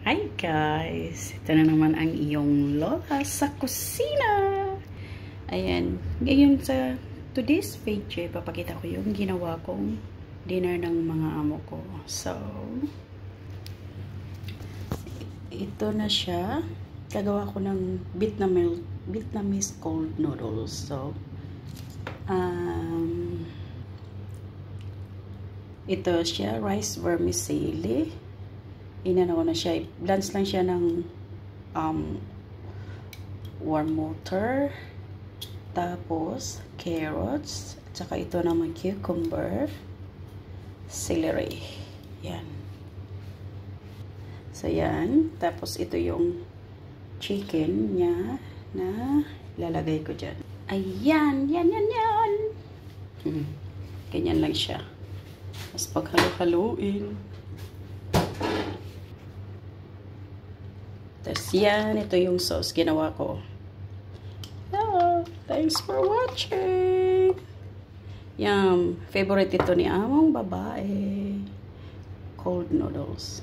Hi guys! Ito na naman ang iyong lola sa kusina! Ayan. Ngayon sa today's video, papakita ko yung ginawa kong dinner ng mga amo ko. So, ito na siya. Gagawa ko ng Vietnamese cold noodles. So, ito siya, rice vermicelli. Inano ko na siya, blends lang siya ng warm water, tapos carrots, at saka ito naman cucumber, celery. Yan. So yan, tapos ito yung chicken niya na lalagay ko dyan. Ayan, yan. Ganyan lang siya. Tapos paghalo-haluin. Tapos yan, ito yung sauce ginawa ko. Thanks for watching. Favorite ito ni among babae. Cold noodles.